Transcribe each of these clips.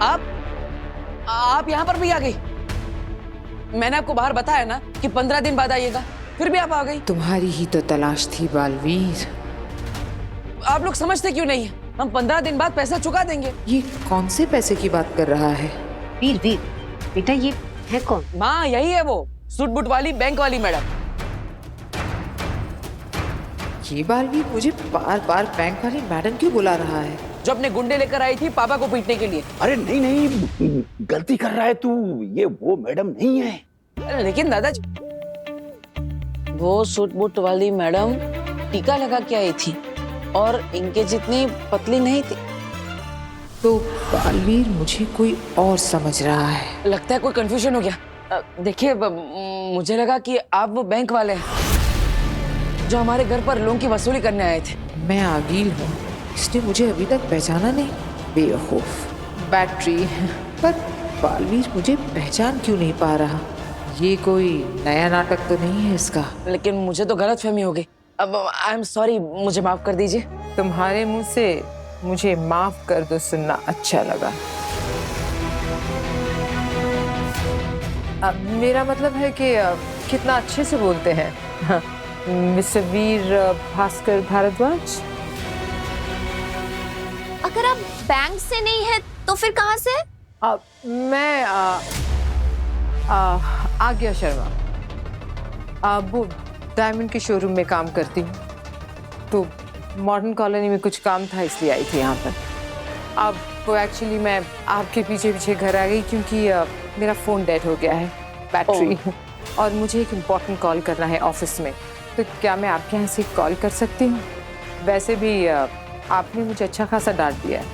आप यहाँ पर भी आ गई? मैंने आपको बाहर बताया ना कि 15 दिन बाद आइएगा, फिर भी आप आ गई। तुम्हारी ही तो तलाश थी बालवीर। आप लोग समझते क्यों नहीं है? हम 15 दिन बाद पैसा चुका देंगे। ये कौन से पैसे की बात कर रहा है? वीर वीर बेटा, ये है कौन? माँ, यही है वो सूट बूट वाली बैंक वाली मैडम। ये बालवीर मुझे बार बार बैंक वाली मैडम क्यों बुला रहा है? जो अपने गुंडे लेकर आई थी पापा को पीटने के लिए। अरे नहीं नहीं, गलती कर रहा है तू, ये वो मैडम नहीं है। लेकिन दादाजी, वो सूट बूट वाली मैडम टीका लगा के आई थी और इनके जितनी पतली नहीं थी। तो बालवीर मुझे कोई और समझ रहा है। लगता है कोई कंफ्यूजन हो गया। देखिए, मुझे लगा कि आप वो बैंक वाले हैं जो हमारे घर पर लोन की वसूली करने आए थे। मैं आगील हूँ, इसने मुझे अभी तक पहचाना नहीं। बेवकूफ बैटरी। पर बालवीर मुझे पहचान क्यों नहीं पा रहा? ये कोई नया नाटक तो नहीं है इसका? लेकिन मुझे तो गलतफहमी हो गई। अब आई एम सॉरी, मुझे माफ कर दीजिए। तुम्हारे मुंह से मुझे माफ कर दो सुनना अच्छा लगा। मेरा मतलब है कि कितना अच्छे से बोलते हैं। मिस्टर वीर भास्कर भारद्वाज। अगर आप बैंक से नहीं है तो फिर कहाँ से? मैं आज्ञा शर्मा, वो डायमंड के शोरूम में काम करती हूँ। तो मॉडर्न कॉलोनी में कुछ काम था इसलिए आई थी यहाँ पर। अब वो एक्चुअली मैं आपके पीछे पीछे घर आ गई क्योंकि मेरा फ़ोन डेड हो गया है, बैटरी। और मुझे एक इम्पॉर्टेंट कॉल करना है ऑफिस में। तो क्या मैं आपके यहाँ से कॉल कर सकती हूँ? वैसे भी आपने मुझे अच्छा खासा डांट दिया है,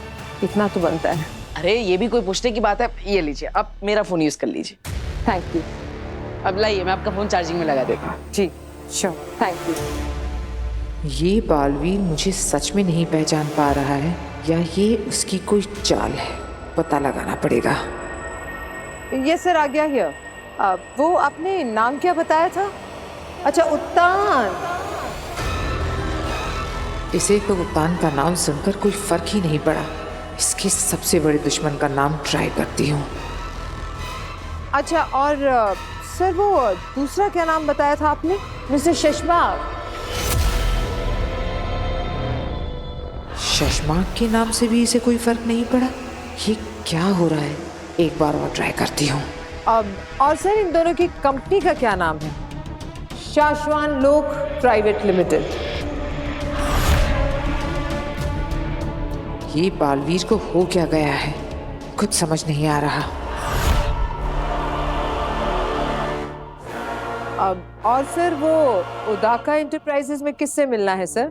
इतना तो बनता है। अरे ये भी कोई पूछने की बात है? ये लीजिए, आप मेरा फोन यूज कर लीजिए। Thank you. अब लाइए, मैं आपका फोन चार्जिंग में लगा देता हूँ। जी श्योर, थैंक यू। ये बालवीर मुझे सच में नहीं पहचान पा रहा है या ये उसकी कोई चाल है, पता लगाना पड़ेगा। यस सर, आ गया हियर। वो आपने नाम क्या बताया था? अच्छा, उत्तान। इसे तो उत्तान का नाम सुनकर कोई फर्क ही नहीं पड़ा। इसके सबसे बड़े दुश्मन का नाम ट्राई करती हूँ। अच्छा, और सर वो दूसरा क्या नाम बताया था आपने? मिस्टर शशमाक। शशमाक के नाम से भी इसे कोई फर्क नहीं पड़ा। ये क्या हो रहा है? एक बार और ट्राई करती हूँ। और सर इन दोनों की कंपनी का क्या नाम है? शाश्वान लोक प्राइवेट लिमिटेड। ये बालवीर को हो क्या गया है, कुछ समझ नहीं आ रहा। और सर वो उदाका एंटरप्राइजेस में किससे मिलना है सर?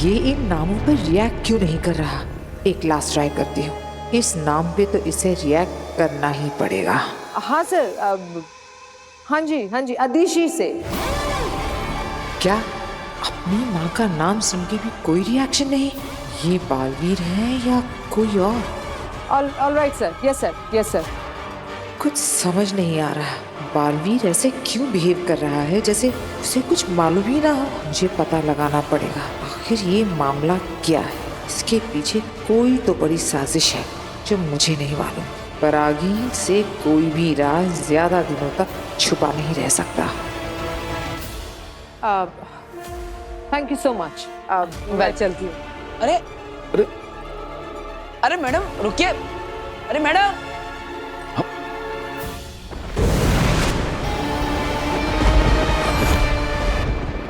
ये इन नामों पर रिएक्ट क्यों नहीं कर रहा? एक लास्ट ट्राई करती हूँ। इस नाम पे तो इसे रिएक्ट करना ही पड़ेगा। हाँ सर, हाँ जी, अदिशी से। क्या अपनी माँ का नाम सुन के भी कोई रिएक्शन नहीं? ये बालवीर है या कोई और? All right sir, yes sir. कुछ समझ नहीं आ रहा। बालवीर ऐसे क्यों बिहेव कर रहा है जैसे उसे कुछ मालूम ही ना हो? मुझे पता लगाना पड़ेगा आखिर ये मामला क्या है। इसके पीछे कोई तो बड़ी साजिश है जो मुझे नहीं मालूम। पर आगे से कोई भी राज ज्यादा दिनों तक छुपा नहीं रह सकता। Thank you so much. मैं चलती हूँ। अरे अरे मैडम रुकिए। अरे मैडम,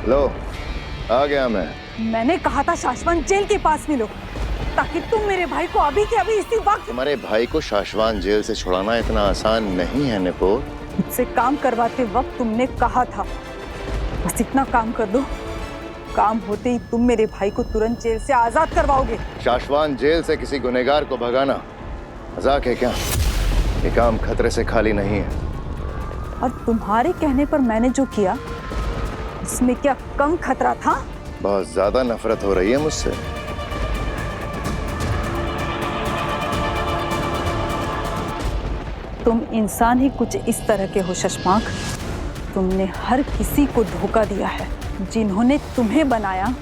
लो, आ गया मैं। मैंने कहा था शाश्वान जेल के पास मिलो ताकि तुम मेरे भाई को अभी के अभी इसी वक्त। तुम्हारे भाई को शाश्वान जेल से छुड़ाना इतना आसान नहीं है निपो। मुझसे काम करवाते वक्त तुमने कहा था, बस इतना काम कर दो, काम होते ही तुम मेरे भाई को तुरंत जेल से आजाद करवाओगे। शाश्वान जेल से किसी गुनहगार को भगाना मजाक है क्या? ये काम खतरे से खाली नहीं है। और तुम्हारे कहने पर मैंने जो किया इसमें क्या कम खतरा था? बहुत ज्यादा नफरत हो रही है मुझसे। तुम इंसान ही कुछ इस तरह के हो शशमाक। तुमने हर किसी को धोखा दिया है। जिन्होंने तुम्हें बनाया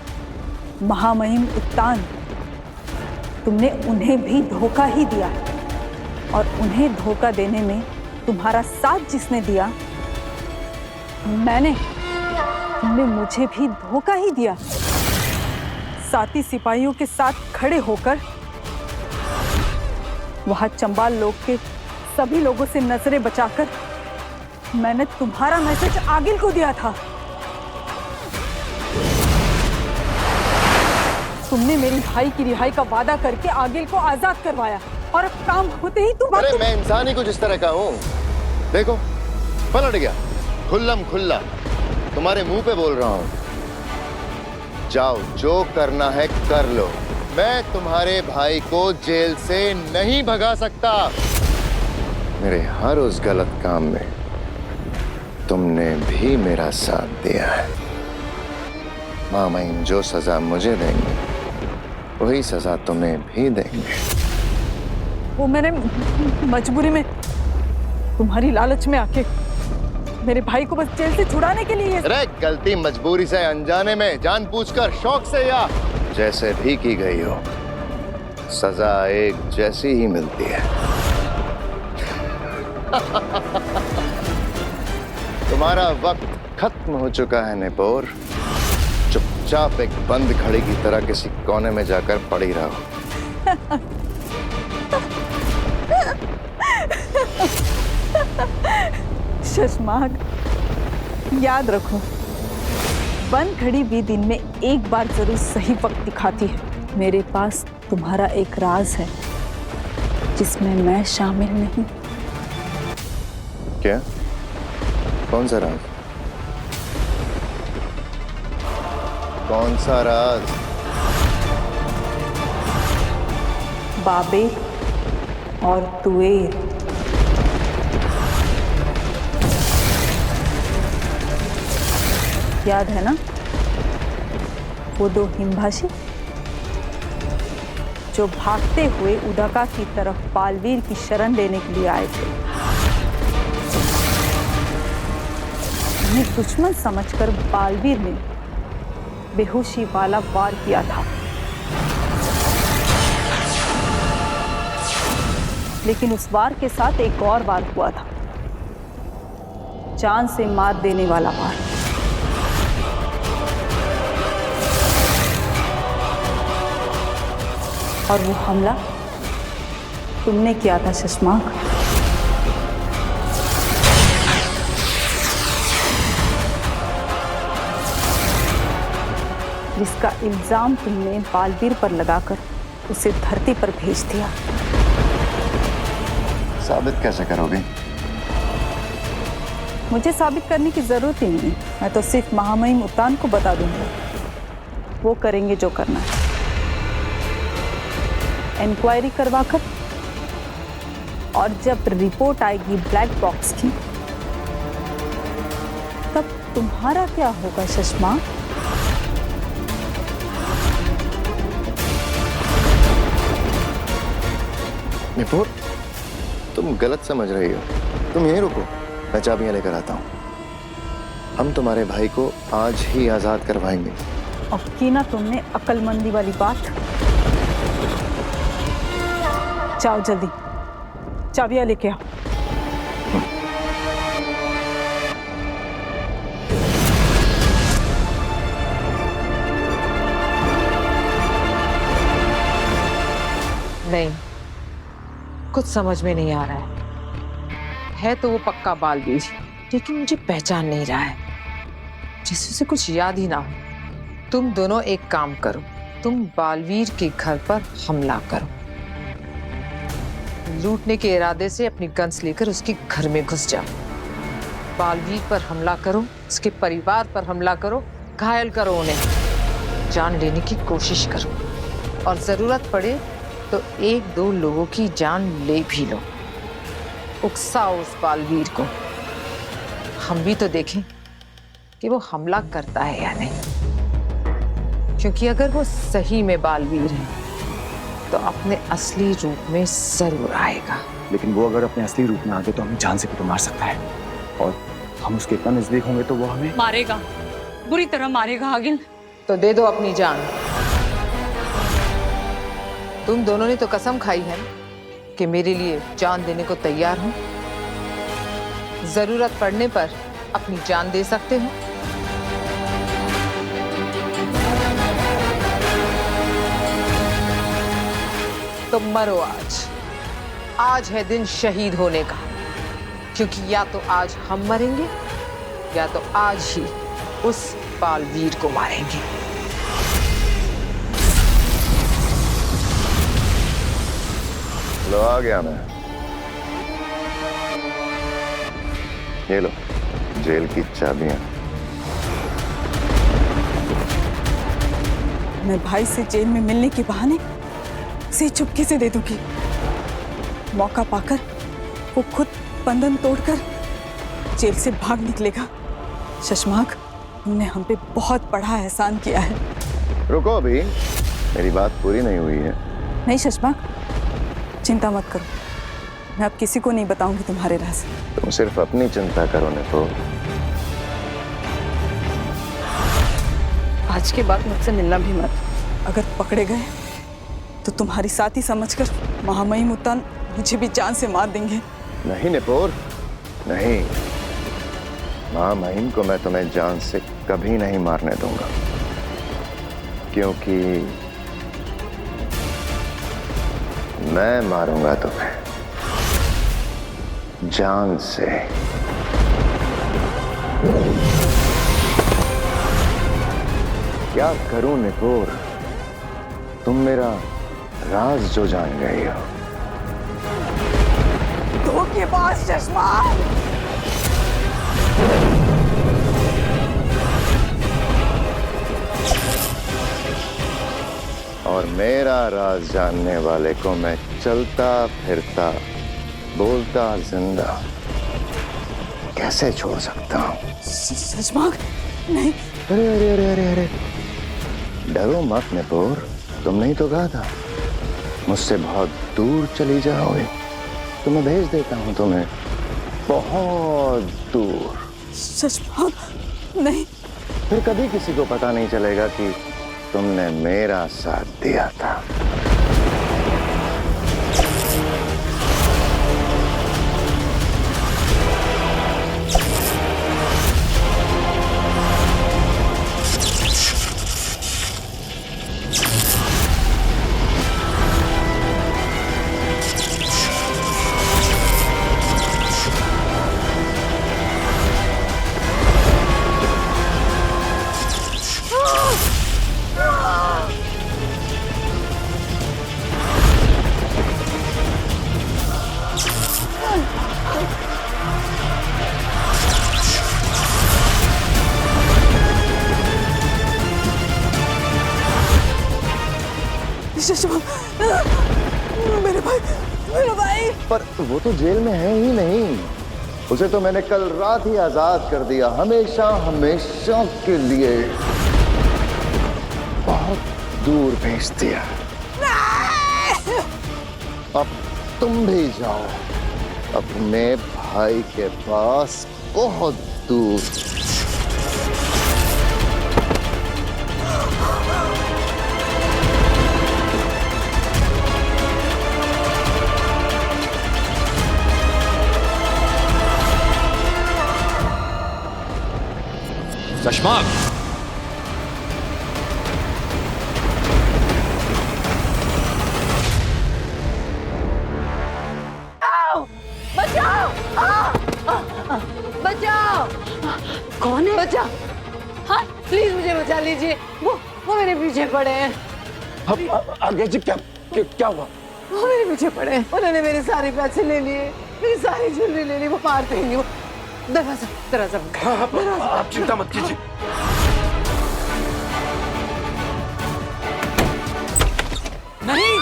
महामहिम उत्तान, तुमने उन्हें भी धोखा ही दिया, और उन्हें धोखा देने में तुम्हारा साथ जिसने दिया, मैंने, तुमने मुझे भी धोखा ही दिया। साथी सिपाहियों के साथ खड़े होकर वहां चंबाल लोग के सभी लोगों से नजरें बचाकर मैंने तुम्हारा मैसेज आगिल को दिया था। तुमने मेरी भाई की रिहाई का वादा करके आगिल को आजाद करवाया, और अब काम होते ही तुम अरे मैं इंसान ही कुछ इस तरह का हूँ। देखो पलट गया, खुल्लम खुल्ला तुम्हारे मुंह पे बोल रहा हूँ। जाओ, जो करना है कर लो। मैं तुम्हारे भाई को जेल से नहीं भगा सकता। मेरे हर उस गलत काम में तुमने भी मेरा साथ दिया है। मामाइन जो सजा मुझे देंगे वही सजा तुम्हें भी देंगे। वो मैंने मजबूरी में, तुम्हारी लालच में आके मेरे भाई को बस जेल से छुड़ाने के लिए। अरे गलती मजबूरी से, अनजाने में, जानबूझकर, शौक से, या जैसे भी की गई हो, सजा एक जैसी ही मिलती है। तुम्हारा वक्त खत्म हो चुका है निपोर। चुपचाप एक बंद घड़ी की तरह किसी कोने में जाकर पड़ी रहो। शशमाग, याद रखो, बंद घड़ी भी दिन में एक बार जरूर सही वक्त दिखाती है। मेरे पास तुम्हारा एक राज है जिसमें मैं शामिल नहीं। क्या? कौन सा राज? कौन सा राज? बाबे और तुएर। याद है ना वो दो हिमभाषी जो भागते हुए उदका की तरफ बालवीर की शरण लेने के लिए आए थे। उन्हें दुश्मन समझकर बालवीर ने बेहोशी वाला वार किया था, लेकिन उस वार के साथ एक और वार हुआ था, जान से मार देने वाला वार। और वो हमला तुमने किया था शशमाक। जिसका इल्जाम तुमने बालवीर पर लगाकर उसे धरती पर भेज दिया। साबित कैसे करोगे? मुझे साबित करने की जरूरत ही नहीं, मैं तो सिर्फ महामहिम उत्तान को बता दूंगा, वो करेंगे जो करना है। इंक्वायरी करवाकर, और जब रिपोर्ट आएगी ब्लैक बॉक्स की, तब तुम्हारा क्या होगा शशमा? निपोर, तुम गलत समझ रही हो। तुम यहीं रुको, मैं चाबियां लेकर आता हूँ। हम तुम्हारे भाई को आज ही आजाद करवाएंगे। और की ना तुमने अक्लमंदी वाली बात। जाओ जल्दी, चाबियां लेके आओ। नहीं, कुछ समझ में नहीं आ रहा है तो वो पक्का बालवीर, लेकिन मुझे पहचान नहीं रहा है, जैसे उसे कुछ याद ही ना हो। तुम दोनों एक काम करो, तुम बालवीर के घर पर हमला करो। लूटने के इरादे से अपनी गन्स लेकर उसके घर में घुस जाओ। बालवीर पर हमला करो, उसके परिवार पर हमला करो, घायल करो उन्हें, जान लेने की कोशिश करो, और जरूरत पड़े तो एक दो लोगों की जान ले भी लो। उकसाओ उस बालवीर को। हम भी तो देखें कि वो हमला करता है या नहीं, क्योंकि अगर वो सही में बालवीर है तो अपने असली रूप में जरूर आएगा। लेकिन वो अगर अपने असली रूप में आ गए तो हमें जान से भी तो मार सकता है, और हम उसके इतना नजदीक होंगे तो वो हमें मारेगा, बुरी तरह मारेगा। आगिल, तो दे दो अपनी जान। तुम दोनों ने तो कसम खाई है कि मेरे लिए जान देने को तैयार हो। जरूरत पड़ने पर अपनी जान दे सकते हो। तो मरो आज। आज है दिन शहीद होने का, क्योंकि या तो आज हम मरेंगे या तो आज ही उस बालवीर को मारेंगे। लो आ गया मैं। ये लो जेल की चाबियां। मैं भाई से जेल में मिलने के बहाने से चुपके से दे दूंगी। मौका पाकर वो खुद बंधन तोड़कर जेल से भाग निकलेगा। शशमाक, तुमने हम पे बहुत बड़ा एहसान किया है। रुको अभी, मेरी बात पूरी नहीं हुई है। नहीं शशमाक, चिंता मत करो, मैं अब किसी को नहीं बताऊंगी तुम्हारे राज। तुम सिर्फ अपनी चिंता करो निपोर। आज के बाद मुझसे मिलना भी मत। अगर पकड़े गए तो तुम्हारी साथी समझकर महामहिम उत्तान मुझे भी जान से मार देंगे। नहीं निपोर, नहीं। महामहिम को मैं तुम्हें जान से कभी नहीं मारने दूंगा, क्योंकि मैं मारूंगा तुम्हें जान से। क्या करूं निपोर, तुम मेरा राज जो जान गई हो। धोखेबाज चश्मा। और मेरा राज जानने वाले को मैं चलता फिरता बोलता जिंदा कैसे छोड़ सकता हूँ। शशमाक, नहीं। अरे अरे अरे अरे अरे, डरो मत निपोर, तुमने ही तो कहा था मुझसे बहुत दूर चली जाओगे, तो मैं भेज देता हूँ तुम्हें बहुत दूर। शशमाक, नहीं। फिर कभी किसी को पता नहीं चलेगा कि तुमने मेरा साथ दिया था। मेरे भाई, मेरा भाई। पर वो तो जेल में है ही नहीं, उसे तो मैंने कल रात ही आजाद कर दिया, हमेशा हमेशा के लिए बहुत दूर भेज दिया। अब तुम भी जाओ अपने भाई के पास बहुत दूर। शशमाक, बचाओ! बचाओ! कौन है? बचाओ! हाँ, प्लीज मुझे बचा लीजिए। वो मेरे पीछे पड़े हैं। आगे जी क्या क्या हुआ? वो मेरे पीछे पड़े हैं। उन्होंने मेरे सारे पैसे ले लिए, मेरी सारी ज्वेलरी ले ली। वो मार देंगे। वो दरवाजा आप चिंता मत कीजिए। नहीं,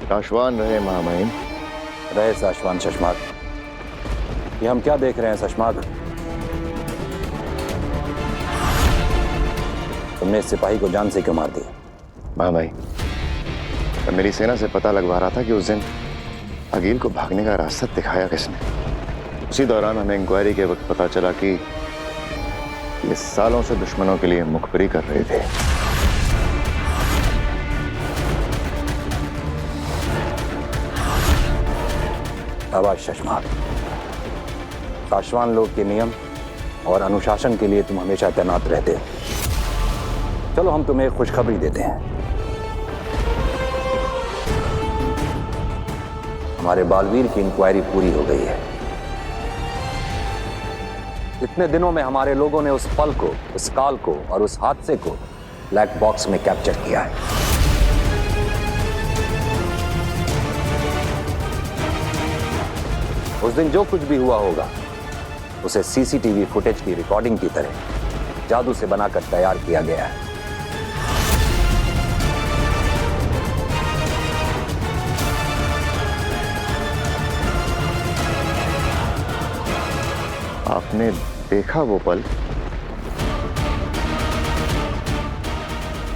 साशवान रहे महामहिम। रहे साशवान शशमाक। ये हम क्या देख रहे हैं शशमाक? तुमने इस सिपाही को जान से क्यों मार दिया? महामहिम, मैं मेरी सेना से पता लगवा रहा था कि उस दिन अकील को भागने का रास्ता दिखाया किसने? उसी दौरान हमें इंक्वायरी के वक्त पता चला कि ये सालों से दुश्मनों के लिए मुखबरी कर रहे थे। आवाज शशमाल, काशवान लोग के नियम और अनुशासन के लिए तुम हमेशा तैनात रहते हो। चलो हम तुम्हें एक खुशखबरी देते हैं। हमारे बालवीर की इंक्वायरी पूरी हो गई है। इतने दिनों में हमारे लोगों ने उस पल को, उस काल को और उस हादसे को ब्लैक बॉक्स में कैप्चर किया है। उस दिन जो कुछ भी हुआ होगा उसे सीसीटीवी फुटेज की रिकॉर्डिंग की तरह जादू से बनाकर तैयार किया गया है। आपने देखा वो पल?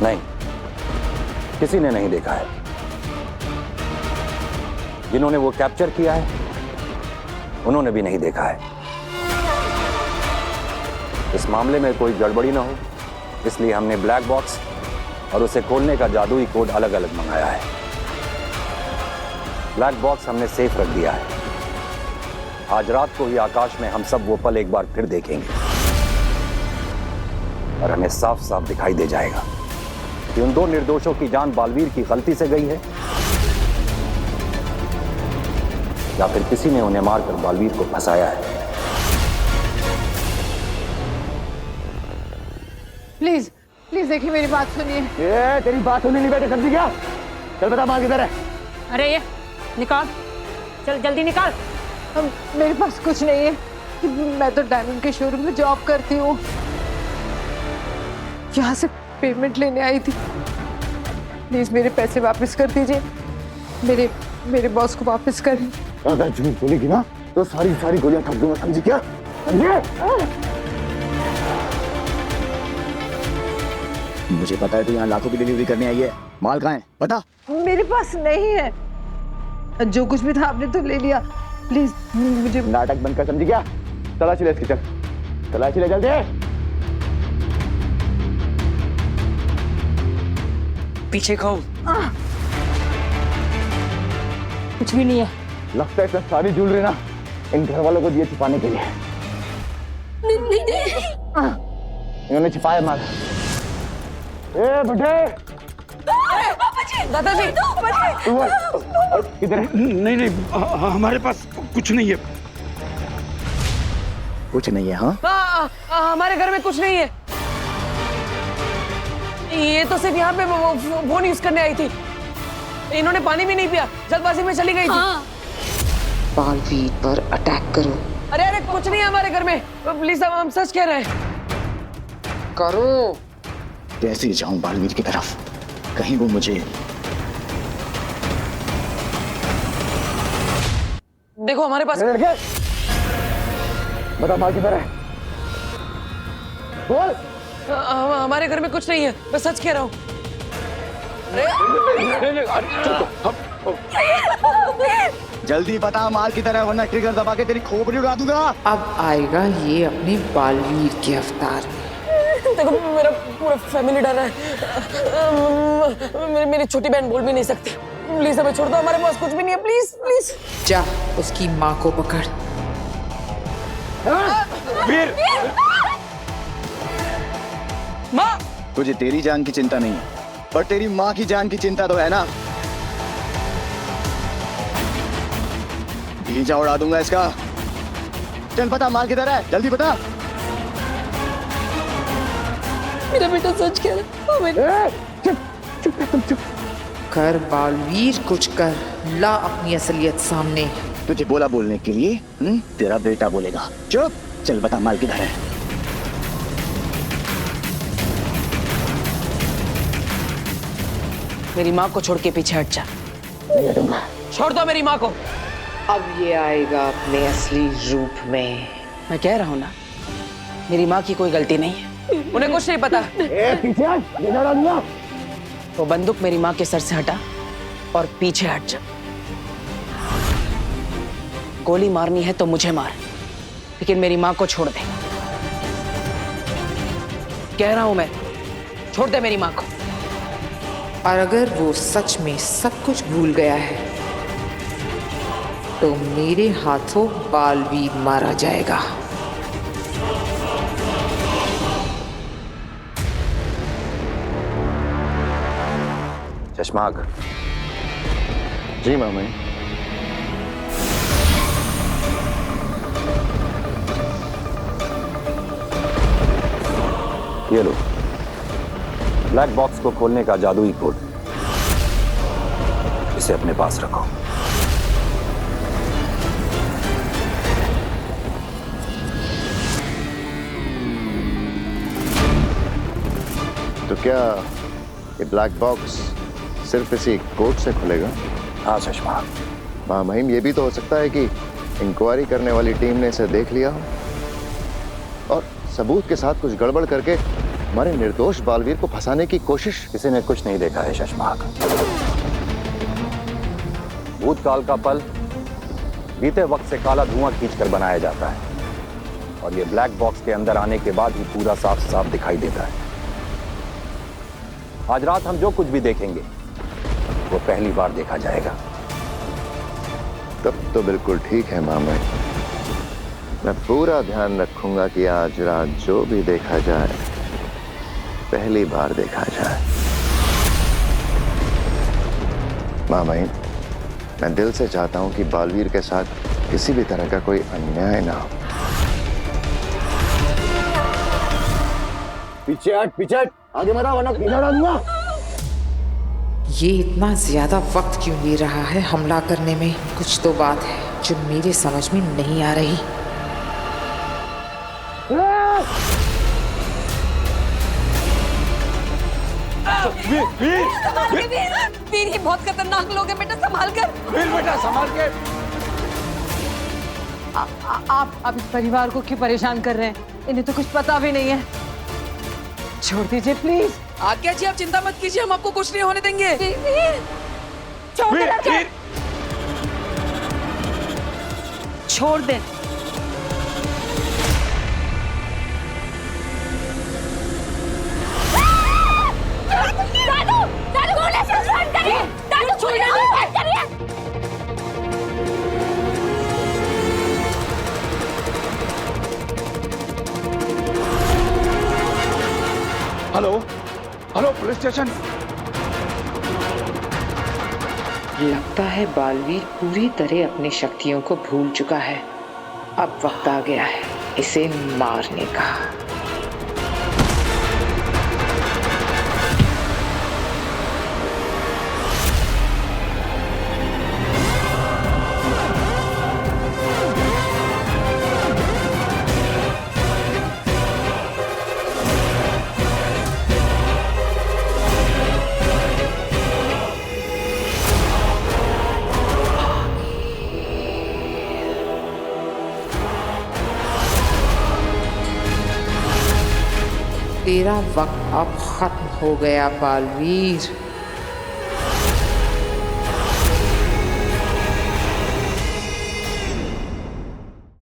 नहीं, किसी ने नहीं देखा है। जिन्होंने वो कैप्चर किया है उन्होंने भी नहीं देखा है। इस मामले में कोई गड़बड़ी ना हो इसलिए हमने ब्लैक बॉक्स और उसे खोलने का जादुई कोड अलग अलग मंगाया है। ब्लैक बॉक्स हमने सेफ रख दिया है। आज रात को ही आकाश में हम सब वो पल एक बार फिर देखेंगे और हमें साफ साफ दिखाई दे जाएगा कि उन दो निर्दोषों की जान बालवीर की गलती से गई है या फिर किसी ने उन्हें मारकर बालवीर को फंसाया है। प्लीज प्लीज देखिए, मेरी बात सुनिए। ये तेरी बात सुनने नहीं बैठे, समझी क्या? चल बता माल किधर है? अरे ये निकाल, चल जल्दी निकाल। मेरे पास कुछ नहीं है। मैं तो डायमंड के शोरूम में जॉब करती हूँ। यहाँ से पेमेंट लेने आई थी। प्लीज मेरे पैसे वापस कर दीजिए। मेरे बॉस को वापस करें। अगर झूठ बोलेगी ना तो सारी गोलियां ठोक दूंगा, समझी क्या? मुझे पता है तू यहाँ लाखों की डिलीवरी करने आई है। माल कहाँ है बता? मेरे पास नहीं है। जो कुछ भी था आपने तो ले लिया। प्लीज मुझे नाटक बंद कर, समझी क्या? तलाशी ले इसकी, चल तलाशी ले जल्दी। पीछे खाओ। कुछ भी नहीं है। लगता है सब सारी ज्वेलरी ना इन घर वालों को दिए छुपाने के लिए। इन्होंने छिपाया माल। ए बुढ़े, दादाजी किधर है? नहीं हमारे पास कुछ नहीं है। कुछ नहीं है? हाँ हमारे घर में कुछ नहीं है। ये तो सिर्फ यहाँ पे फोन यूज करने आई थी। इन्होंने पानी भी नहीं पिया, जल्दबाजी में चली गई थी। बालवीर पर अटैक करो। अरे कुछ नहीं है हमारे घर में। प्लीज हम सच कह रहे हैं। करो। कैसे जाऊं बालवीर की तरफ? कहीं वो मुझे देखो हमारे पास। बता माल किधर है? बोल। हमारे घर में कुछ नहीं है, मैं सच कह रहा हूँ। जल्दी बता माल किधर है वरना ट्रिगर दबा के तेरी खोपड़ी उड़ा दूंगा। अब आएगा ये अपने बालवीर के अवतार में। देखो मेरा पूरा फैमिली डर है। मेरी छोटी बहन बोल भी नहीं सकती। प्लीज हमें छोड़ दो, हमारे पास कुछ भी नहीं है। प्लीज प्लीज जा उसकी माँ को पकड़। वीर, माँ। तुझे तेरी जान की चिंता नहीं है पर तेरी माँ की जान की चिंता तो है ना। भीजा उड़ा दूंगा इसका। चल बता माल किधर है, जल्दी बता। मेरा बेटा सच कह रहा है। चुप। कर बालवीर, कुछ कर ला अपनी असलियत सामने। तुझे बोला बोलने के लिए तेरा बेटा बोलेगा। चुप। चल बता माल किधर है? मेरी माँ को छोड़ के पीछे हट जा। नहीं हटूंगा। छोड़ दो मेरी माँ को। अब ये आएगा अपने असली रूप में। मैं कह रहा हूँ ना, मेरी माँ की कोई गलती नहीं है। उन्हें कुछ नहीं पता। पीछे हट, ये उड़ा दूंगा। वो बंदूक मेरी माँ के सर से हटा और पीछे हट जा। गोली मारनी है तो मुझे मार, लेकिन मेरी माँ को छोड़ दे। कह रहा हूं मैं, छोड़ दे मेरी माँ को। और अगर वो सच में सब कुछ भूल गया है तो मेरे हाथों बालवीर मारा जाएगा। चश्माक। जी मामा। ये लो, ब्लैक बॉक्स को खोलने का जादुई कोड, इसे अपने पास रखो। तो क्या ये ब्लैक बॉक्स सिर्फ इसी कोड से खुलेगा? हाँ चश्मा। माहिम, ये भी तो हो सकता है कि इंक्वायरी करने वाली टीम ने इसे देख लिया हो और सबूत के साथ कुछ गड़बड़ करके हमारे निर्दोष बालवीर को फंसाने की कोशिश। किसी ने कुछ नहीं देखा है शशमाक। भूतकाल का पल बीते वक्त से काला धुआं खींचकर बनाया जाता है और ये ब्लैक बॉक्स के अंदर आने के बाद ही पूरा साफ साफ दिखाई देता है। आज रात हम जो कुछ भी देखेंगे वो पहली बार देखा जाएगा। तब तो बिल्कुल ठीक है मामा। मैं पूरा ध्यान रखूंगा कि आज रात जो भी देखा जाए पहली बार देखा जाए। मामा, मैं दिल से चाहता हूं कि बालवीर के साथ किसी भी तरह का कोई अन्याय ना हो। पीछे हट, आगे मत आ वरना पीछे हटा दूंगा। ये इतना ज्यादा वक्त क्यों ले रहा है हमला करने में? कुछ तो बात है जो मेरे समझ में नहीं आ रही। वीर ये बहुत खतरनाक लोग हैं बेटा, संभाल कर। वीर बेटा संभाल के। आप इस परिवार को क्यों परेशान कर रहे हैं? इन्हें तो कुछ पता भी नहीं है। छोड़ दीजिए प्लीज। आज्ञा जी, आप चिंता मत कीजिए, हम आपको कुछ नहीं होने देंगे। छोड़ दे। Hello police station. लगता है बालवीर पूरी तरह अपनी शक्तियों को भूल चुका है। अब वक्त आ गया है इसे मारने का। तेरा वक्त अब खत्म हो गया बालवीर।